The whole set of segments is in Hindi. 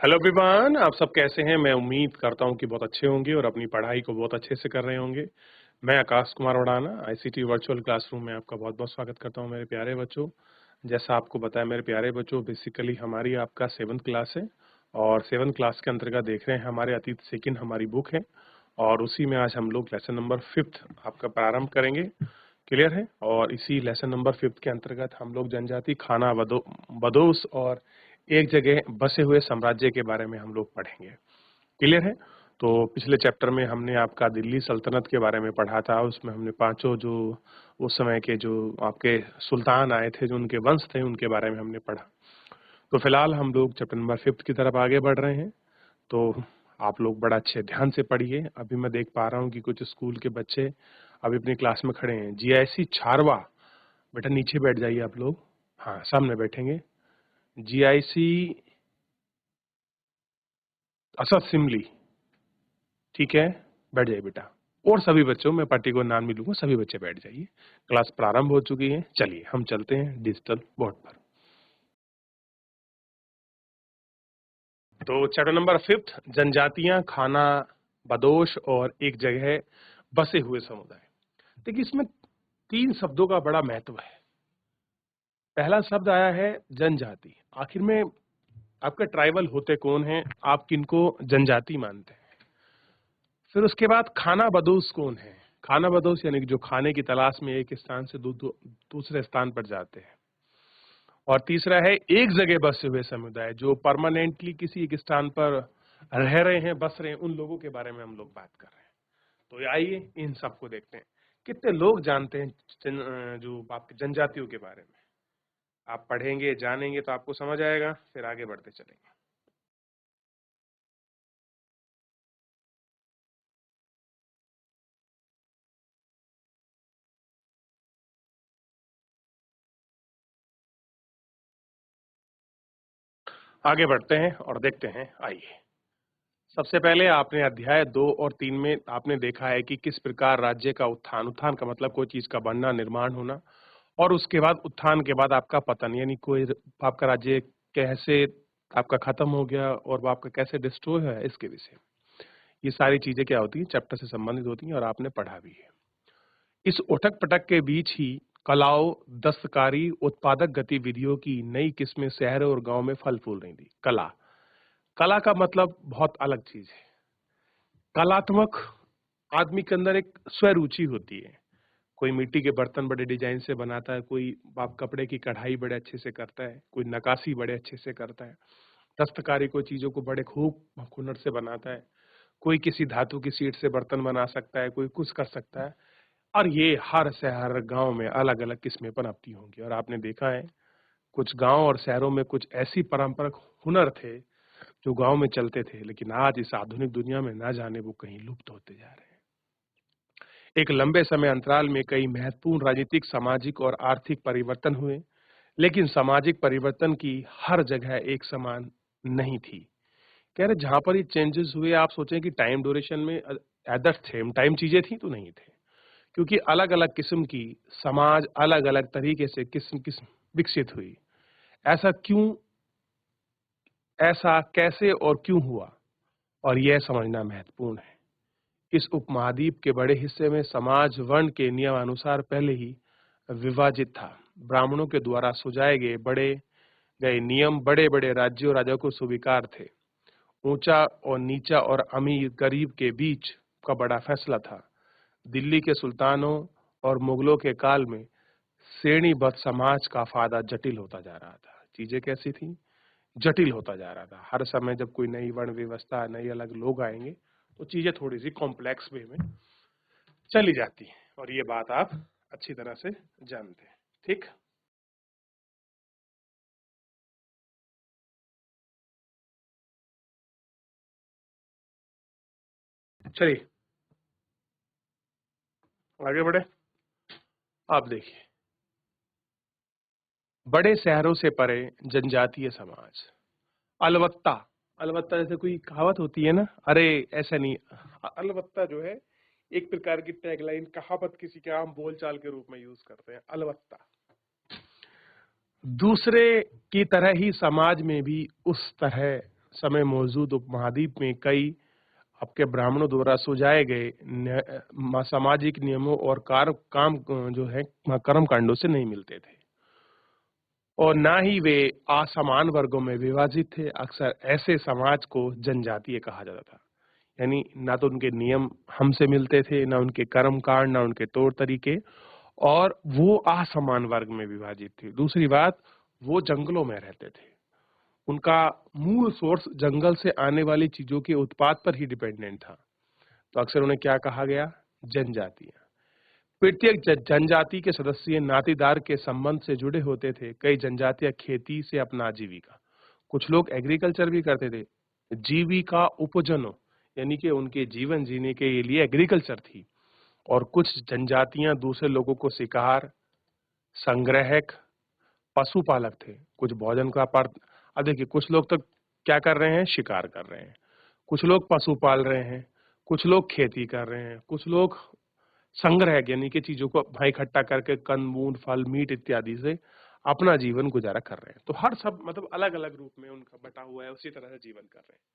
हेलो एवरीवन, आप सब कैसे हैं? मैं उम्मीद करता हूं कि बहुत अच्छे होंगे और अपनी पढ़ाई को बहुत अच्छे से कर रहे होंगे। मैं Akash Kumar वड़ाना ICT virtual classroom में आपका बहुत-बहुत स्वागत करता हूं मेरे प्यारे बच्चों। जैसा आपको बताया मेरे प्यारे बच्चों, बेसिकली हमारी आपका 7th क्लास है और 7th क्लास के अंतर्गत देख रहे हैं हमारे अतीत सेकंड हमारी बुक है और उसी में आज हम लोग लेसन नंबर 5th आपका प्रारंभ करेंगे। क्लियर है? और इसी लेसन नंबर 5th के अंतर्गत हम लोग जनजाति खाना बदोश और एक जगह बसे हुए साम्राज्य के बारे में हम लोग पढ़ेंगे। क्लियर है? तो पिछले चैप्टर में हमने आपका दिल्ली सल्तनत के बारे में पढ़ा था। उसमें हमने पांचों जो उस समय के जो आपके सुल्तान आए थे, जो उनके वंश थे, उनके बारे में हमने पढ़ा। तो फिलहाल हम लोग चैप्टर नंबर 5th की तरफ आगे बढ़ रहे हैं। तो आप लोग बड़ा अच्छे ध्यान से पढ़िए। अभी मैं देख पा रहा हूँ कि कुछ स्कूल के बच्चे अभी अपनी क्लास में खड़े हैं। जीआईसी छारवा, बेटा नीचे बैठ जाइए आप लोग। हाँ, सामने बैठेंगे। जीआईसी असद सिमली, ठीक है, बैठ जाइए बेटा। और सभी बच्चों, मैं पार्टिकुलर नाम नहीं लूंगा, सभी बच्चे बैठ जाइए। क्लास प्रारंभ हो चुकी है। चलिए हम चलते हैं डिजिटल बोर्ड पर। तो चैप्टर नंबर 5th, जनजातियां खाना बदोश और एक जगह बसे हुए समुदाय। देखिए, इसमें 3 शब्दों का बड़ा महत्व है। पहला शब्द आया है जनजाति। आखिर में आपका ट्राइबल होते कौन है? आप किनको जनजाति मानते हैं? फिर उसके बाद खाना बदोश कौन है? खाना बदोश यानी कि जो खाने की तलाश में एक स्थान से दूसरे स्थान पर जाते हैं। और तीसरा है एक जगह बसे हुए समुदाय, जो परमानेंटली किसी एक स्थान पर रह रहे हैं, बस रहे हैं, उन लोगों के बारे में हम लोग बात कर रहे हैं। तो आइए इन सबको देखते हैं। कितने लोग जानते हैं जो आपकी जनजातियों के बारे में? आप पढ़ेंगे, जानेंगे तो आपको समझ आएगा। फिर आगे बढ़ते चलेंगे। आगे बढ़ते हैं और देखते हैं। आइए, सबसे पहले आपने अध्याय 2 और 3 में आपने देखा है कि किस प्रकार राज्य का उत्थान, उत्थान का मतलब कोई चीज का बनना, निर्माण होना, और उसके बाद उत्थान के बाद आपका पतन, यानी कोई आपका राज्य कैसे आपका खत्म हो गया और वो आपका कैसे डिस्ट्रॉय है, इसके विषय में। ये सारी चीजें क्या होती हैं, चैप्टर से संबंधित होती हैं और आपने पढ़ा भी है। इस उठक पटक के बीच ही कलाओं, दस्तकारी, उत्पादक गतिविधियों की नई किस्में शहरों और गांव में फल फूल रही थी। कला, कला का मतलब बहुत अलग चीज है। कलात्मक आदमी के अंदर एक स्वरुचि होती है। कोई मिट्टी के बर्तन बड़े डिजाइन से बनाता है, कोई आप कपड़े की कढ़ाई बड़े अच्छे से करता है, कोई नक्काशी बड़े अच्छे से करता है, दस्तकारी कोई चीजों को बड़े खूब हुनर से बनाता है, कोई किसी धातु की शीट से बर्तन बना सकता है, कोई कुछ कर सकता है। और ये हर शहर गांव में अलग अलग किस्में पनपती होंगी। और आपने देखा है कुछ गांव और शहरों में कुछ ऐसी पारंपरिक हुनर थे जो गांव में चलते थे, लेकिन आज इस आधुनिक दुनिया में ना जाने वो कहीं लुप्त होते जा रहे हैं। एक लंबे समय अंतराल में कई महत्वपूर्ण राजनीतिक, सामाजिक और आर्थिक परिवर्तन हुए, लेकिन सामाजिक परिवर्तन की हर जगह एक समान नहीं थी। कह रहे जहां पर ये चेंजेस हुए, आप सोचें कि टाइम ड्यूरेशन में एट द सेम टाइम चीजें थी तो नहीं थे, क्योंकि अलग अलग किस्म की समाज अलग अलग तरीके से किस्म किस्म विकसित हुई। ऐसा क्यों, ऐसा कैसे और क्यों हुआ, और यह समझना महत्वपूर्ण है। इस उपमहाद्वीप के बड़े हिस्से में समाज वर्ण के नियमानुसार पहले ही विभाजित था। ब्राह्मणों के द्वारा सुझाए गए नियम बड़े बड़े राज्यों राजाओं को स्वीकार थे। ऊंचा और नीचा और अमीर गरीब के बीच का बड़ा फैसला था। दिल्ली के सुल्तानों और मुगलों के काल में श्रेणीबद्ध समाज का फायदा जटिल होता जा रहा था। चीजें कैसी थी? जटिल होता जा रहा था। हर समय जब कोई नई वर्ण व्यवस्था, नई अलग लोग आएंगे तो चीजें थोड़ी सी कॉम्प्लेक्स वे में चली जाती है, और ये बात आप अच्छी तरह से जानते हैं। ठीक, चलिए आगे बढ़े। आप देखिए, बड़े शहरों से परे जनजातीय समाज। अलवत्ता, अलवत्ता जैसे कोई कहावत होती है ना, अरे ऐसा नहीं। अलवत्ता जो है एक प्रकार की टैगलाइन, कहावत किसी के आम बोलचाल के रूप में यूज करते हैं। अलवत्ता, दूसरे की तरह ही समाज में भी उस तरह समय मौजूद उपमहाद्वीप में कई आपके ब्राह्मणों द्वारा सुझाए गए सामाजिक नियमों और जो है कर्म कांडों से नहीं मिलते थे, और ना ही वे असमान वर्गों में विभाजित थे। अक्सर ऐसे समाज को जनजातीय कहा जाता था, यानी ना तो उनके नियम हमसे मिलते थे, ना उनके कर्म कांड, ना उनके तौर तरीके, और वो असमान वर्ग में विभाजित थे। दूसरी बात, वो जंगलों में रहते थे, उनका मूल सोर्स जंगल से आने वाली चीजों के उत्पाद पर ही डिपेंडेंट था। तो अक्सर उन्हें क्या कहा गया? जनजातियां। प्रत्येक जनजाति के सदस्य नातेदार के संबंध से जुड़े होते थे। कई जनजातियां खेती से अपना आजीविका, कुछ लोग एग्रीकल्चर भी करते थे। जीविका उपजनो यानी कि उनके जीवन जीने के लिए एग्रीकल्चर थी। और कुछ जनजातियां दूसरे लोगों को शिकार, संग्रहक, पशुपालक थे। कुछ भोजन का पर अब देखिए, कुछ लोग तो क्या कर रहे हैं? शिकार कर रहे हैं, कुछ लोग पशु पाल रहे हैं, कुछ लोग खेती कर रहे हैं, कुछ लोग संग्रह यानी कि चीजों को भाई इकट्ठा करके कंद-मूंद, फल, मीट इत्यादि से अपना जीवन गुजारा कर रहे हैं। तो हर सब मतलब अलग-अलग रूप में उनका बटा हुआ है, उसी तरह से जीवन कर रहे हैं।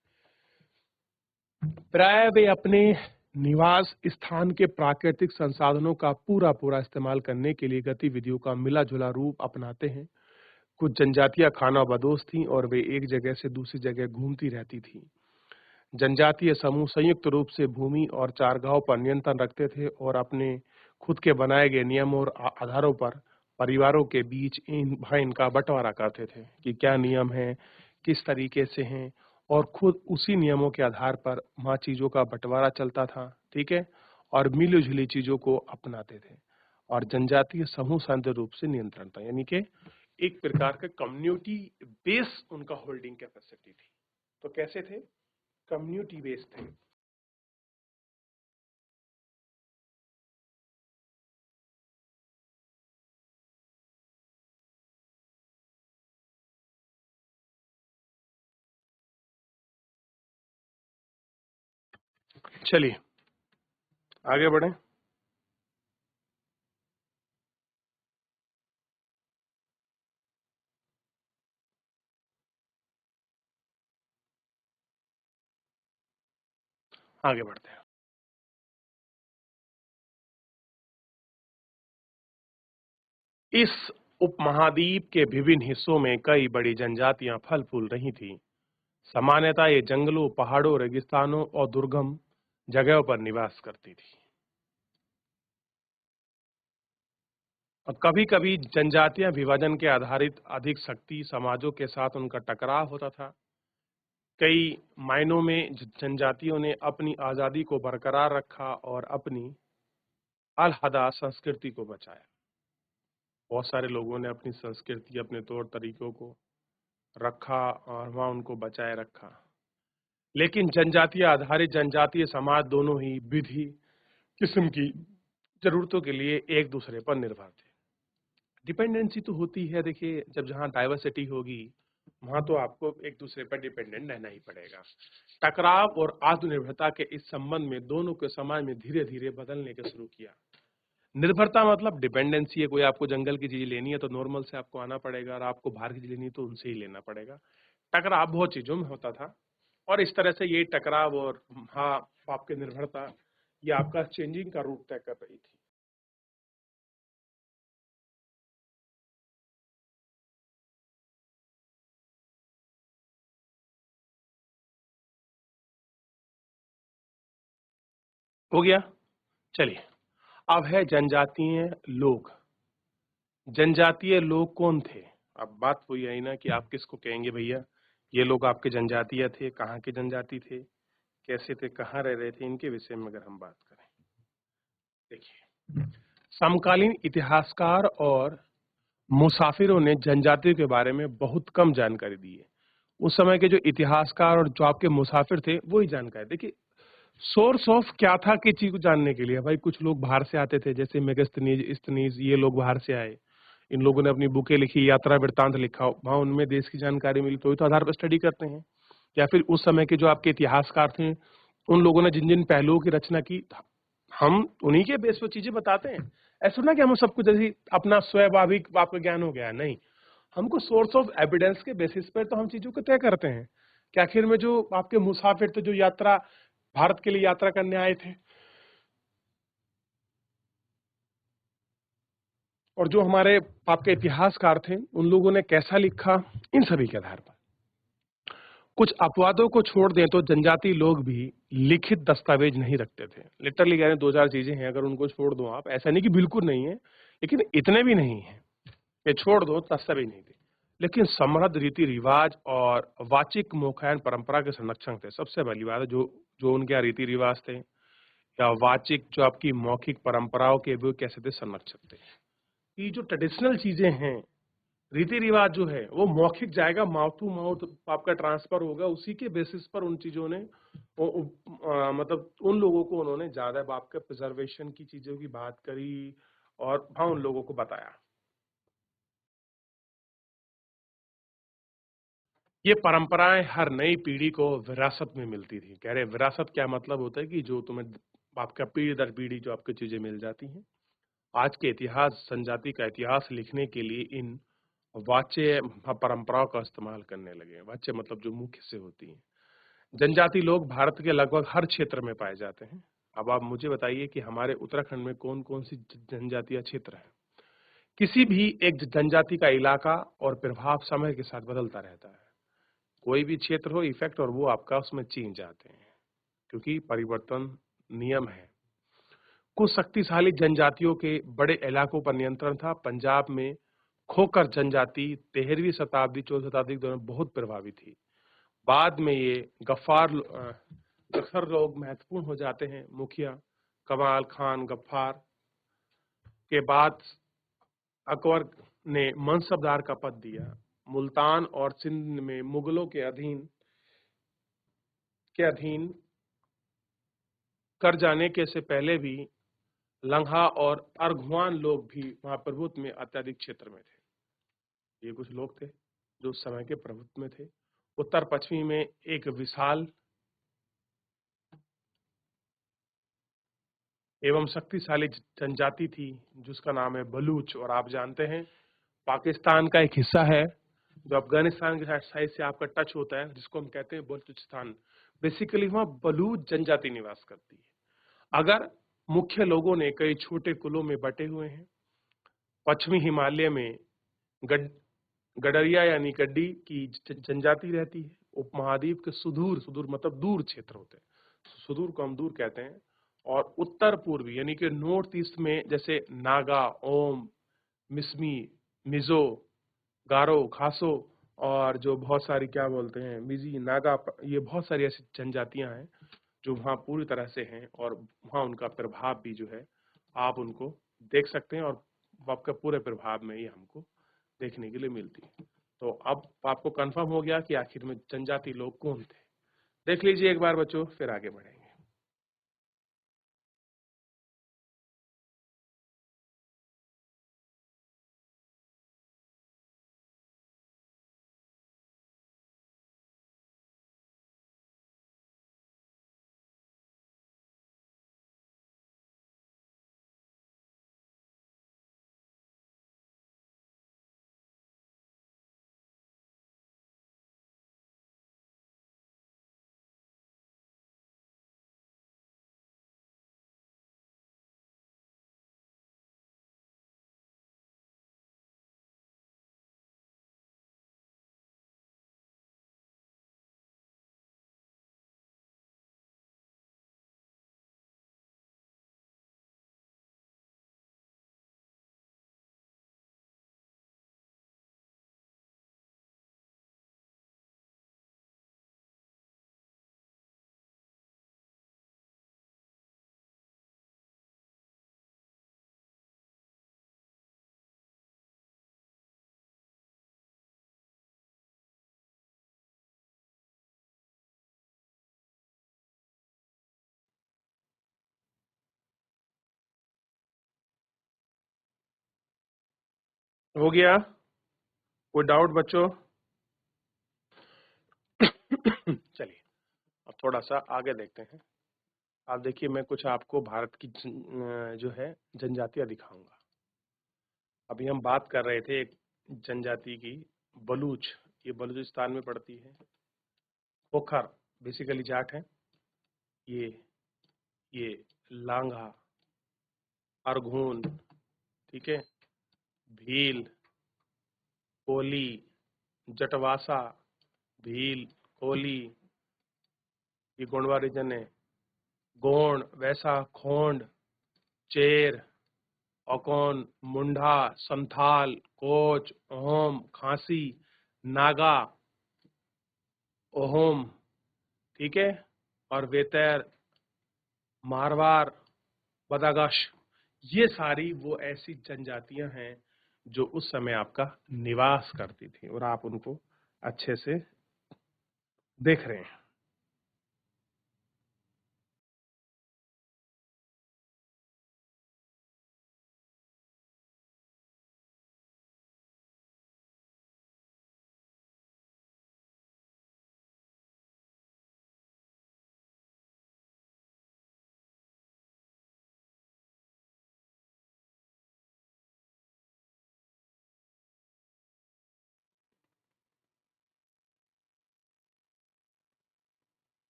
प्राय वे अपने निवास स्थान के प्राकृतिक संसाधनों का पूरा इस्तेमाल करने के लिए गतिविधियों का मिला-जुला रूप अपनाते हैं। कुछ जनजातियां खानाबदोश थीं और वे एक जगह से दूसरी जगह घूमती रहती थीं। जनजातीय समूह संयुक्त रूप से भूमि और चारागाहों पर नियंत्रण रखते थे और अपने खुद के बनाए गए नियम और आधारों पर परिवारों के बीच इनका बंटवारा करते थे कि क्या नियम है, किस तरीके से हैं, और खुद उसी नियमों के आधार पर वहाँ चीजों का बंटवारा चलता था, ठीक है, और मिली-जुली चीजों को अपनाते थे। और जनजातीय समूह शांति रूप से नियंत्रण था, यानी कि एक प्रकार का कम्युनिटी बेस उनका होल्डिंग कैपेसिटी थी। तो कैसे थे? कम्युनिटी बेस्ड थे। चलिए आगे बढ़ें। आगे बढ़ते हैं। इस उपमहाद्वीप के विभिन्न हिस्सों में कई बड़ी जनजातियां फल फूल रही थीं। सामान्यतः ये जंगलों, पहाड़ों, रेगिस्तानों और दुर्गम जगहों पर निवास करती थी। और कभी-कभी जनजातियां विभाजन के आधारित अधिक शक्ति समाजों के साथ उनका टकराव होता था। कई मायनों में जनजातियों ने अपनी आजादी को बरकरार रखा और अपनी अलहदा संस्कृति को बचाया। बहुत सारे लोगों ने अपनी संस्कृति, अपने तौर तरीकों को रखा और वहाँ उनको बचाए रखा। लेकिन जनजातीय आधारित जनजातीय समाज दोनों ही विधि किस्म की जरूरतों के लिए एक दूसरे पर निर्भर थे। डिपेंडेंसी तो होती है, देखिए जब जहाँ डाइवर्सिटी होगी वहाँ तो आपको एक दूसरे पर डिपेंडेंट रहना ही पड़ेगा। टकराव और आत्मनिर्भरता के इस संबंध में दोनों के समाज में धीरे धीरे बदलने के शुरू किया। निर्भरता मतलब डिपेंडेंसी है, कोई आपको जंगल की चीज लेनी है तो नॉर्मल से आपको आना पड़ेगा, और आपको बाहर की चीज लेनी है तो उनसे ही लेना पड़ेगा। टकराव बहुत चीजों में होता था, और इस तरह से ये टकराव और हाँ आपकी निर्भरता ये आपका चेंजिंग का रूप तय कर रही थी। हो गया। चलिए, अब है जनजातीय लोग। जनजातीय लोग कौन थे? अब बात वही आई ना कि आप किसको कहेंगे भैया, ये लोग आपके जनजातीय थे, कहाँ के जनजाति थे, कैसे थे, कहाँ रह रहे थे, इनके विषय में अगर हम बात करें। देखिए, समकालीन इतिहासकार और मुसाफिरों ने जनजातियों के बारे में बहुत कम जानकारी दी है। उस समय के जो इतिहासकार और जो आपके मुसाफिर थे वही जानकारी। देखिए, सोर्स ऑफ क्या था कि चीज को जानने के लिए, भाई कुछ लोग बाहर से आते थे, जैसे मेगस्थनीज, इस्तनीज, ये लोग बाहर से आए। इन लोगों ने अपनी बुकें लिखी, यात्रा वृत्तांत लिखा, वहां उनमें देश की जानकारी मिली, तो आधार पर स्टडी करते हैं। या फिर उस समय के जो आपके इतिहासकार थे, उन लोगों ने जिन जिन पहलुओं की रचना की, हम उन्हीं के बेस पर चीजें बताते हैं। ऐसा ना कि हम सब कुछ जैसे अपना स्वाभाविक आपका ज्ञान हो गया, नहीं, हमको सोर्स ऑफ एविडेंस के बेसिस पर तो हम चीजों को तय करते हैं। कि आखिर में जो आपके मुसाफिर थे, जो यात्रा भारत के लिए यात्रा करने आए थे, और जो हमारे आपके इतिहासकार थे, उन लोगों ने कैसा लिखा, इन सभी के आधार पर कुछ अपवादों को छोड़ दें तो जनजाति लोग भी लिखित दस्तावेज नहीं रखते थे। लिटरली कह रहे हैं 2-4 चीजें हैं, अगर उनको छोड़ दो आप, ऐसा नहीं कि बिल्कुल नहीं है, लेकिन इतने भी नहीं है कि छोड़ दो दस्तावेज नहीं थे। लेकिन समृद्ध रीति रिवाज और वाचिक मोखैन परंपरा के संरक्षण थे। सबसे पहली बात है, जो जो उनके यहाँ रीति रिवाज थे या वाचिक जो आपकी मौखिक परंपराओं के वो कैसे थे, संरक्षक थे। ये जो ट्रेडिशनल चीजें हैं, रीति रिवाज जो है वो मौखिक जाएगा, माउथ टू माउथ आपका ट्रांसफर होगा, उसी के बेसिस पर उन चीजों ने मतलब उन लोगों को उन्होंने ज्यादा आपके प्रिजर्वेशन की चीजों की बात करी और हाँ उन लोगों को बताया। ये परंपराएं हर नई पीढ़ी को विरासत में मिलती थी। कह रहे विरासत क्या मतलब होता है कि जो तुम्हें आपका पीढ़ी दर पीढ़ी जो आपकी चीजें मिल जाती हैं। आज के इतिहास जनजाति का इतिहास लिखने के लिए इन वाच्य परंपराओं का इस्तेमाल करने लगे हैं। वाच्य मतलब जो मुख्य से होती हैं। जनजाति लोग भारत के लगभग हर क्षेत्र में पाए जाते हैं। अब आप मुझे बताइए कि हमारे उत्तराखंड में कौन-कौन सी जनजातीय क्षेत्र हैं? किसी भी एक जनजाति का इलाका और प्रभाव समय के साथ बदलता रहता है। कोई भी क्षेत्र हो इफेक्ट और वो आपका उसमें चेंज आते हैं, क्योंकि परिवर्तन नियम है। कुछ शक्तिशाली जनजातियों के बड़े इलाकों पर नियंत्रण था। पंजाब में खोकर जनजाति 13वीं शताब्दी 14वीं शताब्दी के दौरान बहुत प्रभावी थी। बाद में ये गफ्फर लोग महत्वपूर्ण हो जाते हैं। मुखिया कमाल खान गफ्फार के बाद अकबर ने मनसबदार का पद दिया। मुल्तान और सिंध में मुगलों के अधीन कर जाने के से पहले भी लंघा और अर्घवान लोग भी वहां प्रभुत्व में अत्यधिक क्षेत्र में थे। ये कुछ लोग थे जो उस समय के प्रभुत्व में थे। उत्तर पश्चिमी में एक विशाल एवं शक्तिशाली जनजाति थी जिसका नाम है बलूच, और आप जानते हैं पाकिस्तान का एक हिस्सा है जो अफगानिस्तान के साइड से आपका टच होता है, जिसको हम कहते हैं बलूचिस्तान। बेसिकली वहां बलूच जनजाति निवास करती है। अगर मुख्य लोगों ने कई छोटे कुलों में बटे हुए हैं। पश्चिमी हिमालय में गड गडरिया यानी गड्डी की जनजाति रहती है। उपमहाद्वीप के सुदूर सुदूर मतलब दूर क्षेत्र होते हैं, सुदूर को हम दूर कहते हैं। और उत्तर पूर्वी यानी कि नॉर्थ ईस्ट में जैसे नागा, ओम, मिसमी, मिजो, गारो, खासो और जो बहुत सारी क्या बोलते हैं मिजी, नागा, ये बहुत सारी ऐसी जनजातियां हैं जो वहाँ पूरी तरह से हैं, और वहाँ उनका प्रभाव भी जो है आप उनको देख सकते हैं, और आपका पूरे प्रभाव में ये हमको देखने के लिए मिलती है। तो अब आपको कंफर्म हो गया कि आखिर में जनजाति लोग कौन थे। देख लीजिए एक बार बच्चों, फिर आगे बढ़ेंगे। हो गया? कोई डाउट बच्चों? चलिए अब थोड़ा सा आगे देखते हैं। आप देखिए, मैं कुछ आपको भारत की जो है जनजातियां दिखाऊंगा। अभी हम बात कर रहे थे एक जनजाति की, बलूच। ये बलूचिस्तान में पड़ती है। पोखर बेसिकली जाट है, ये लांघा, अरघून, ठीक है, भील, कोली, जटवासा, भील, कोली, ये गोंडवा रीजन है, गोंड, वैसा, खोंड, चेर, औकोन, मुंडा, संथाल, कोच, ओहम, खांसी, नागा, ओहम, ठीक है, और वेतर, मारवाड़, बदागश, ये सारी वो ऐसी जनजातियां हैं जो उस समय आपका निवास करती थी और आप उनको अच्छे से देख रहे हैं।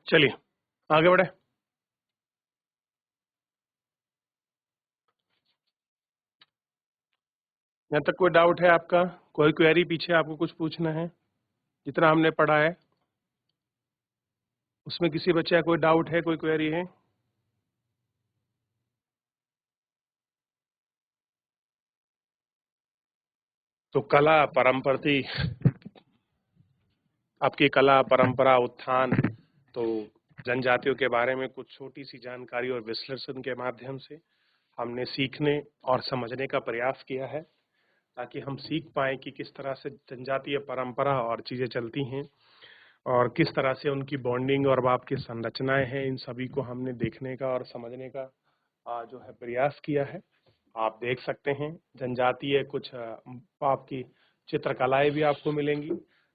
चलिए आगे बढ़े। यहाँ तक कोई डाउट है आपका? कोई क्वेरी पीछे आपको कुछ पूछना है? जितना हमने पढ़ा है उसमें किसी बच्चे का कोई डाउट है, कोई क्वेरी है? तो कला परंपरा, आपकी कला परंपरा उत्थान, तो जनजातियों के बारे में कुछ छोटी सी जानकारी और विश्लेषण के माध्यम से हमने सीखने और समझने का प्रयास किया है, ताकि हम सीख पाएं कि किस तरह से जनजातीय परंपरा और चीजें चलती हैं और किस तरह से उनकी बॉन्डिंग और आपकी संरचनाएं हैं। इन सभी को हमने देखने का और समझने का जो है प्रयास किया है। आप देख सकते हैं जनजातीय कुछ आपकी चित्रकलाएं भी आपको मिलेंगी।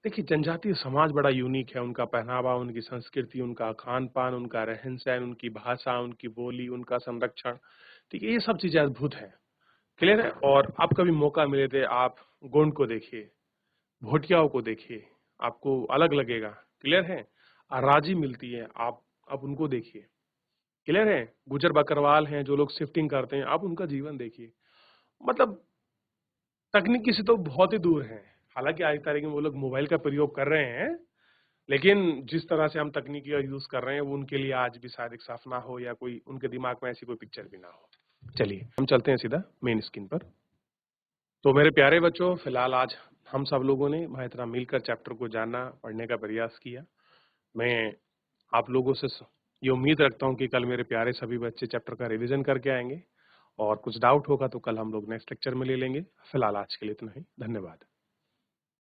देखिए जनजातीय समाज बड़ा यूनिक है, उनका पहनावा, उनकी संस्कृति, उनका खान पान, उनका रहन सहन, उनकी भाषा, उनकी बोली, उनका संरक्षण, ठीक है, ये सब चीजें अद्भुत है। क्लियर है? और आप कभी मौका मिले थे आप गोंड को देखिए, भोटियाओं को देखिए, आपको अलग लगेगा। क्लियर है? राजी मिलती है, आप उनको देखिए। क्लियर है? गुजर बकरवाल हैं जो लोग शिफ्टिंग करते हैं, आप उनका जीवन देखिए। मतलब तकनीकी से तो बहुत ही दूर हैं। हालांकि आज की तारीख में वो लोग मोबाइल का प्रयोग कर रहे हैं, लेकिन जिस तरह से हम तकनीकी का यूज कर रहे हैं वो उनके लिए आज भी शायद एक सपना हो या कोई उनके दिमाग में ऐसी कोई पिक्चर भी ना हो। चलिए हम चलते हैं सीधा मेन स्क्रीन पर। तो मेरे प्यारे बच्चों, फिलहाल आज हम सब लोगों ने भाई तरह मिलकर चैप्टर को जानना, पढ़ने का प्रयास किया। मैं आप लोगों से ये उम्मीद रखता हूँ कि कल मेरे प्यारे सभी बच्चे चैप्टर का रिवीजन करके आएंगे और कुछ डाउट होगा तो कल हम लोग नेक्स्ट लेक्चर में ले लेंगे। फिलहाल आज के लिए इतना ही। धन्यवाद।